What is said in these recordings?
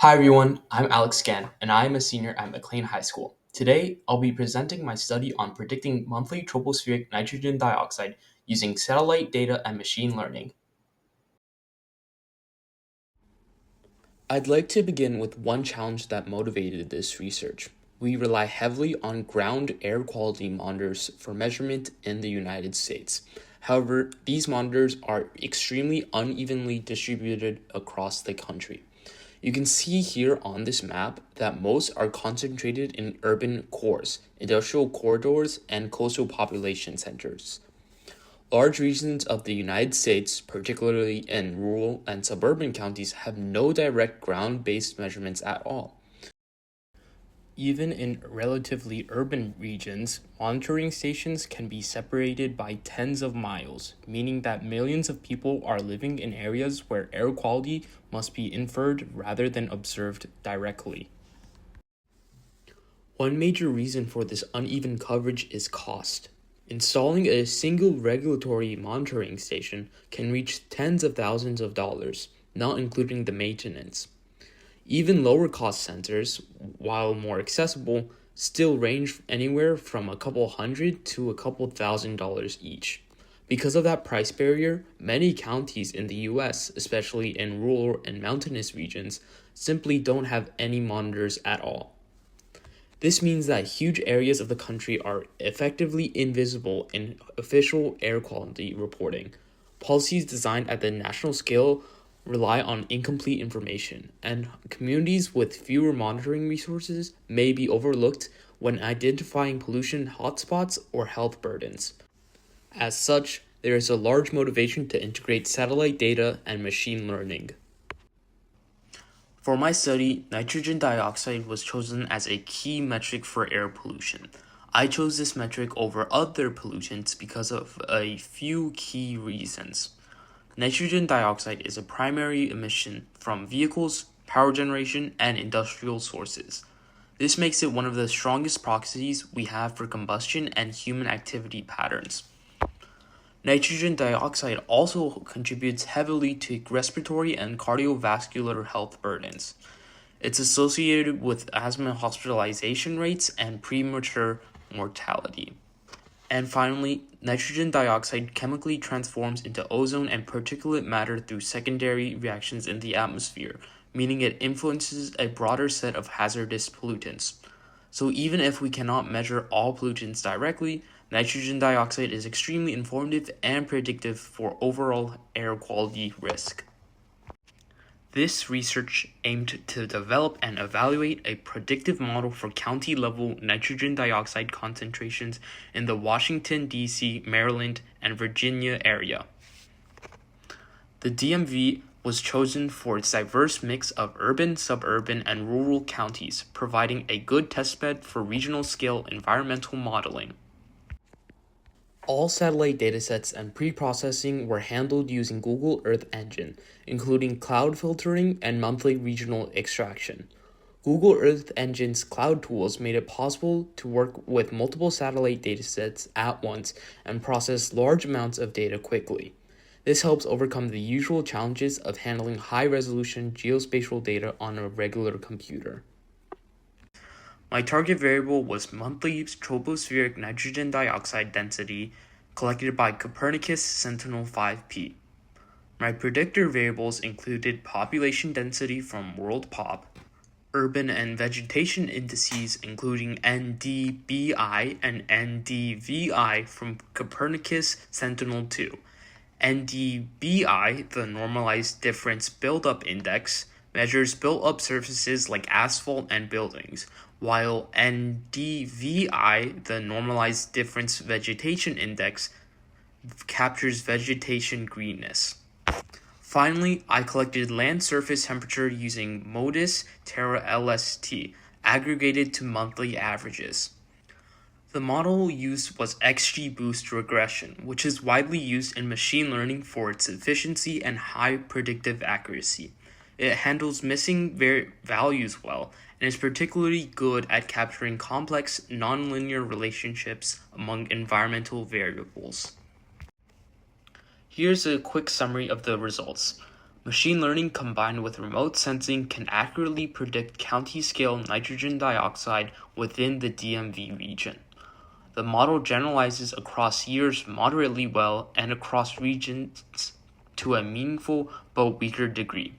Hi everyone, I'm Alex Gan, and I am a senior at McLean High School. Today, I'll be presenting my study on predicting monthly tropospheric nitrogen dioxide using satellite data and machine learning. I'd like to begin with one challenge that motivated this research. We rely heavily on ground air quality monitors for measurement in the United States. However, these monitors are extremely unevenly distributed across the country. You can see here on this map that most are concentrated in urban cores, industrial corridors, and coastal population centers. Large regions of the United States, particularly in rural and suburban counties, have no direct ground-based measurements at all. Even in relatively urban regions, monitoring stations can be separated by tens of miles, meaning that millions of people are living in areas where air quality must be inferred rather than observed directly. One major reason for this uneven coverage is cost. Installing a single regulatory monitoring station can reach tens of thousands of dollars, not including the maintenance. Even lower cost sensors, while more accessible, still range anywhere from a couple hundred to a couple $1,000s each. Because of that price barrier, many counties in the US, especially in rural and mountainous regions, simply don't have any monitors at all. This means that huge areas of the country are effectively invisible in official air quality reporting. Policies designed at the national scale rely on incomplete information, and communities with fewer monitoring resources may be overlooked when identifying pollution hotspots or health burdens. As such, there is a large motivation to integrate satellite data and machine learning. For my study, nitrogen dioxide was chosen as a key metric for air pollution. I chose this metric over other pollutants because of a few key reasons. Nitrogen dioxide is a primary emission from vehicles, power generation, and industrial sources. This makes it one of the strongest proxies we have for combustion and human activity patterns. Nitrogen dioxide also contributes heavily to respiratory and cardiovascular health burdens. It's associated with asthma hospitalization rates and premature mortality. And finally, nitrogen dioxide chemically transforms into ozone and particulate matter through secondary reactions in the atmosphere, meaning it influences a broader set of hazardous pollutants. So even if we cannot measure all pollutants directly, nitrogen dioxide is extremely informative and predictive for overall air quality risk. This research aimed to develop and evaluate a predictive model for county-level nitrogen dioxide concentrations in the Washington, D.C., Maryland, and Virginia area. The DMV was chosen for its diverse mix of urban, suburban, and rural counties, providing a good testbed for regional-scale environmental modeling. All satellite datasets and pre-processing were handled using Google Earth Engine, including cloud filtering and monthly regional extraction. Google Earth Engine's cloud tools made it possible to work with multiple satellite datasets at once and process large amounts of data quickly. This helps overcome the usual challenges of handling high-resolution geospatial data on a regular computer. My target variable was monthly tropospheric nitrogen dioxide density collected by Copernicus Sentinel-5P. My predictor variables included population density from WorldPop, urban and vegetation indices including NDBI and NDVI from Copernicus Sentinel-2. NDBI, the Normalized Difference Buildup Index, measures built-up surfaces like asphalt and buildings, while NDVI, the Normalized Difference Vegetation Index, captures vegetation greenness. Finally, I collected land surface temperature using MODIS Terra LST, aggregated to monthly averages. The model used was XGBoost regression, which is widely used in machine learning for its efficiency and high predictive accuracy. It handles missing values well, and is particularly good at capturing complex, nonlinear relationships among environmental variables. Here's a quick summary of the results. Machine learning combined with remote sensing can accurately predict county-scale nitrogen dioxide within the DMV region. The model generalizes across years moderately well and across regions to a meaningful but weaker degree.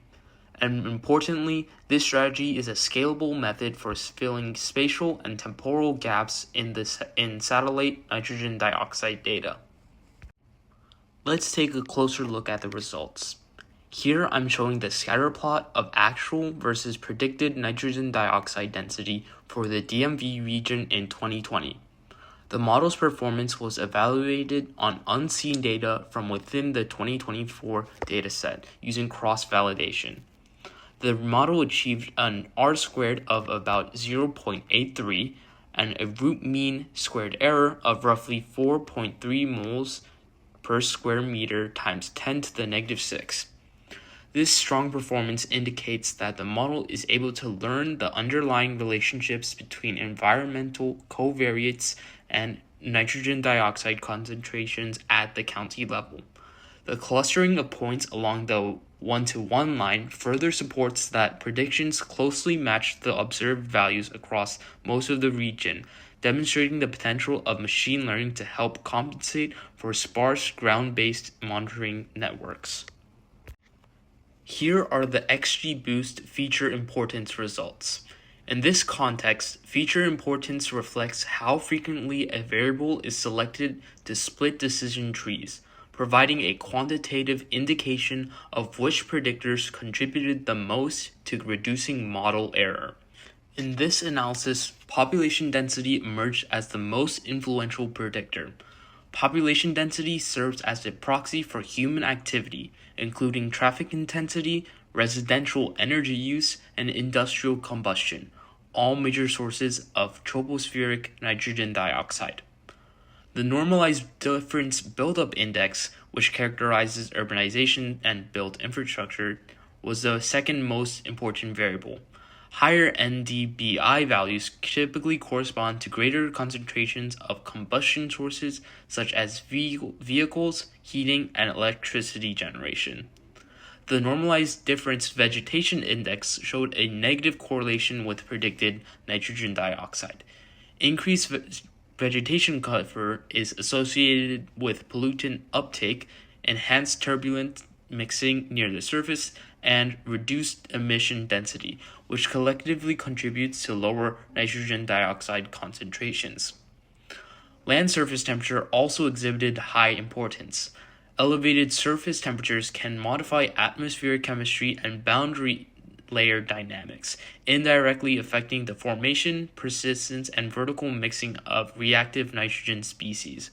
And importantly, this strategy is a scalable method for filling spatial and temporal gaps in satellite nitrogen dioxide data. Let's take a closer look at the results. Here I'm showing the scatter plot of actual versus predicted nitrogen dioxide density for the DMV region in 2020. The model's performance was evaluated on unseen data from within the 2024 dataset using cross-validation. The model achieved an R-squared of about 0.83 and a root mean squared error of roughly 4.3 moles per square meter times 10 to the negative 6. This strong performance indicates that the model is able to learn the underlying relationships between environmental covariates and nitrogen dioxide concentrations at the county level. The clustering of points along the 1-to-1 line further supports that predictions closely match the observed values across most of the region, demonstrating the potential of machine learning to help compensate for sparse ground-based monitoring networks. Here are the XGBoost feature importance results. In this context, feature importance reflects how frequently a variable is selected to split decision trees, providing a quantitative indication of which predictors contributed the most to reducing model error. In this analysis, population density emerged as the most influential predictor. Population density serves as a proxy for human activity, including traffic intensity, residential energy use, and industrial combustion, all major sources of tropospheric nitrogen dioxide. The normalized difference buildup index, which characterizes urbanization and built infrastructure, was the second most important variable. Higher NDBI values typically correspond to greater concentrations of combustion sources such as vehicles, heating, and electricity generation. The normalized difference vegetation index showed a negative correlation with predicted nitrogen dioxide. Increased vegetation cover is associated with pollutant uptake, enhanced turbulent mixing near the surface, and reduced emission density, which collectively contributes to lower nitrogen dioxide concentrations. Land surface temperature also exhibited high importance. Elevated surface temperatures can modify atmospheric chemistry and boundary layer dynamics, indirectly affecting the formation, persistence, and vertical mixing of reactive nitrogen species.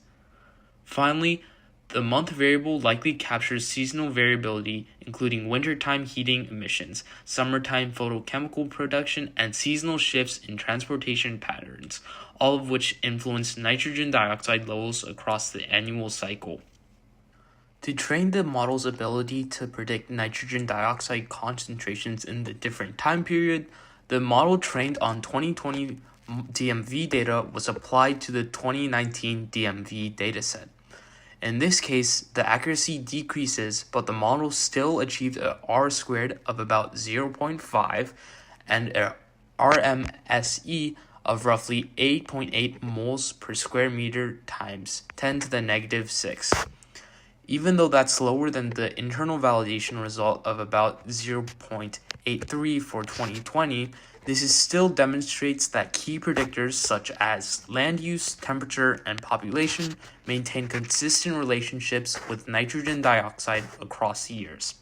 Finally, the month variable likely captures seasonal variability, including wintertime heating emissions, summertime photochemical production, and seasonal shifts in transportation patterns, all of which influence nitrogen dioxide levels across the annual cycle. To train the model's ability to predict nitrogen dioxide concentrations in the different time period, the model trained on 2020 DMV data was applied to the 2019 DMV dataset. In this case, the accuracy decreases, but the model still achieved a R-squared of about 0.5 and a RMSE of roughly 8.8 moles per square meter times 10 to the negative 6. Even though that's lower than the internal validation result of about 0.83 for 2020, this still demonstrates that key predictors such as land use, temperature, and population maintain consistent relationships with nitrogen dioxide across years.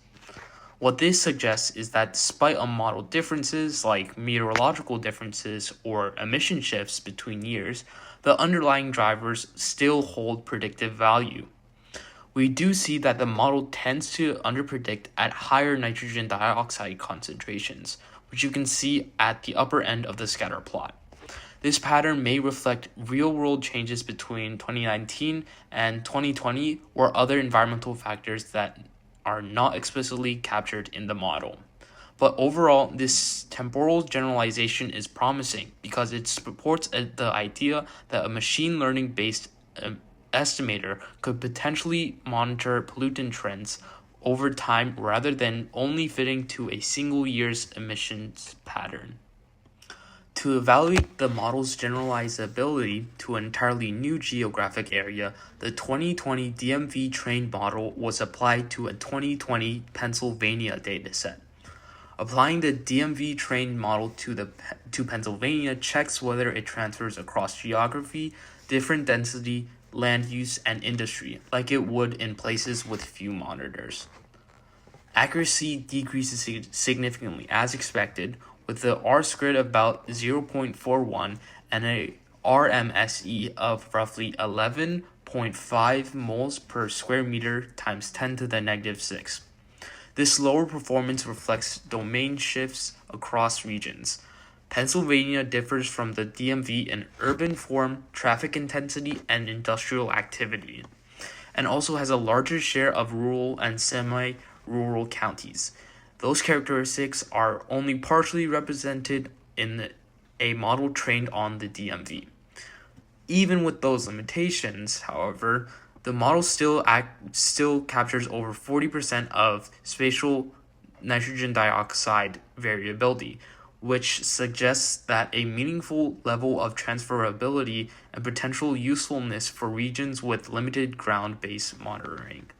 What this suggests is that despite model differences like meteorological differences or emission shifts between years, the underlying drivers still hold predictive value. We do see that the model tends to underpredict at higher nitrogen dioxide concentrations, which you can see at the upper end of the scatter plot. This pattern may reflect real-world changes between 2019 and 2020 or other environmental factors that are not explicitly captured in the model. But overall, this temporal generalization is promising because it supports the idea that a machine learning-based estimator could potentially monitor pollutant trends over time rather than only fitting to a single year's emissions pattern. To evaluate the model's generalizability to an entirely new geographic area, the 2020 DMV trained model was applied to a 2020 Pennsylvania dataset. Applying the DMV trained model to Pennsylvania checks whether it transfers across geography, different density, land use, and industry, like it would in places with few monitors. Accuracy decreases significantly as expected, with the R-squared about 0.41 and a RMSE of roughly 11.5 moles per square meter times 10 to the negative 6. This lower performance reflects domain shifts across regions. Pennsylvania differs from the DMV in urban form, traffic intensity, and industrial activity, and also has a larger share of rural and semi-rural counties. Those characteristics are only partially represented in a model trained on the DMV. Even with those limitations, however, the model still captures over 40% of spatial nitrogen dioxide variability, which suggests that a meaningful level of transferability and potential usefulness for regions with limited ground-based monitoring.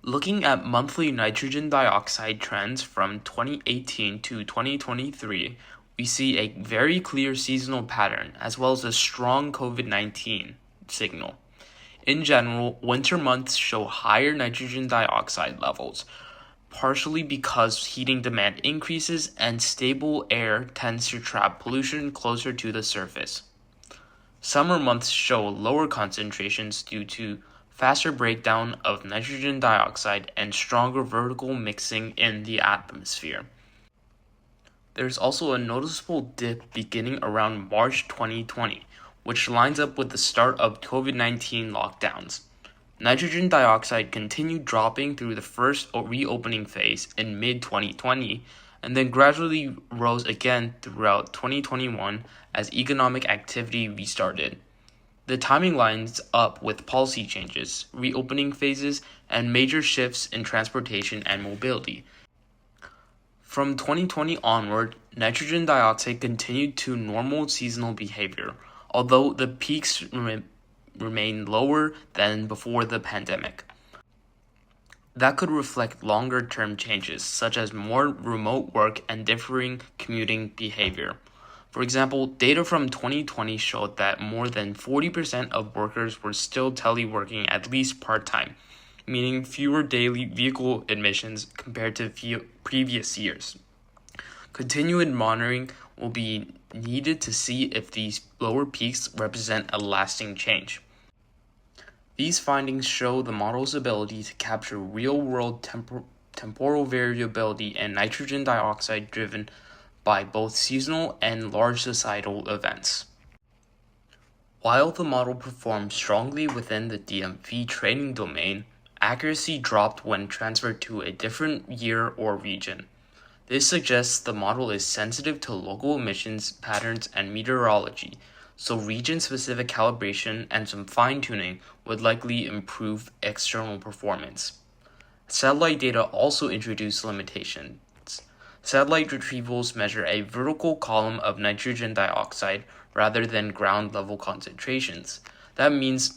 Looking at monthly nitrogen dioxide trends from 2018 to 2023, we see a very clear seasonal pattern as well as a strong COVID-19 signal. In general, winter months show higher nitrogen dioxide levels, partially because heating demand increases and stable air tends to trap pollution closer to the surface. Summer months show lower concentrations due to faster breakdown of nitrogen dioxide and stronger vertical mixing in the atmosphere. There's also a noticeable dip beginning around March 2020, which lines up with the start of COVID-19 lockdowns. Nitrogen dioxide continued dropping through the first reopening phase in mid-2020, and then gradually rose again throughout 2021 as economic activity restarted. The timing lines up with policy changes, reopening phases, and major shifts in transportation and mobility. From 2020 onward, nitrogen dioxide continued to normal seasonal behavior, although the peaks remain lower than before the pandemic. That could reflect longer-term changes, such as more remote work and differing commuting behavior. For example, data from 2020 showed that more than 40% of workers were still teleworking at least part-time, meaning fewer daily vehicle emissions compared to previous years. Continued monitoring will be needed to see if these lower peaks represent a lasting change. These findings show the model's ability to capture real-world temporal variability and nitrogen dioxide driven by both seasonal and large societal events. While the model performed strongly within the DMV training domain, accuracy dropped when transferred to a different year or region. This suggests the model is sensitive to local emissions patterns and meteorology, so region-specific calibration and some fine-tuning would likely improve external performance. Satellite data also introduce limitations. Satellite retrievals measure a vertical column of nitrogen dioxide rather than ground-level concentrations. That means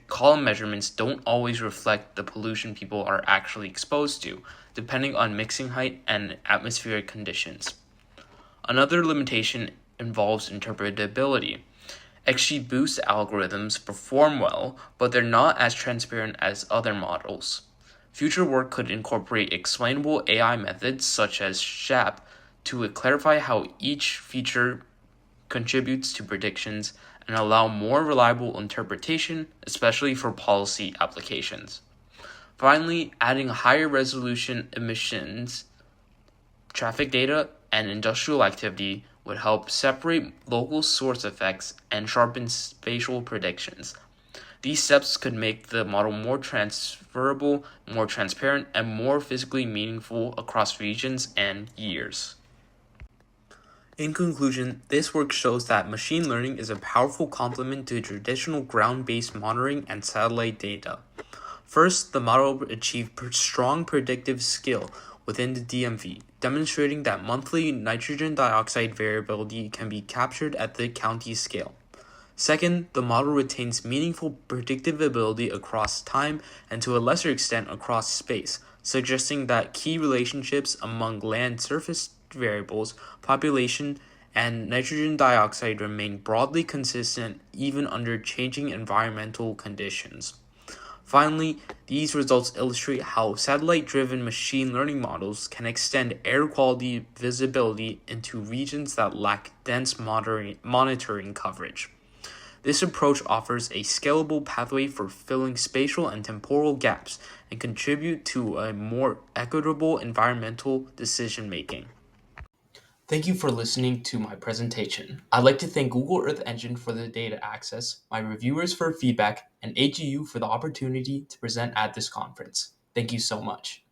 column measurements don't always reflect the pollution people are actually exposed to, depending on mixing height and atmospheric conditions. Another limitation involves interpretability. XGBoost algorithms perform well, but they're not as transparent as other models. Future work could incorporate explainable AI methods such as SHAP to clarify how each feature contributes to predictions and allow more reliable interpretation, especially for policy applications. Finally, adding higher resolution emissions, traffic data, and industrial activity would help separate local source effects and sharpen spatial predictions. These steps could make the model more transferable, more transparent, and more physically meaningful across regions and years. In conclusion, this work shows that machine learning is a powerful complement to traditional ground-based monitoring and satellite data. First, the model achieved strong predictive skill within the DMV, demonstrating that monthly nitrogen dioxide variability can be captured at the county scale. Second, the model retains meaningful predictive ability across time and to a lesser extent across space, suggesting that key relationships among land surface variables, population, and nitrogen dioxide remain broadly consistent even under changing environmental conditions. Finally, these results illustrate how satellite-driven machine learning models can extend air quality visibility into regions that lack dense monitoring coverage. This approach offers a scalable pathway for filling spatial and temporal gaps and contribute to a more equitable environmental decision-making. Thank you for listening to my presentation. I'd like to thank Google Earth Engine for the data access, my reviewers for feedback, and AGU for the opportunity to present at this conference. Thank you so much.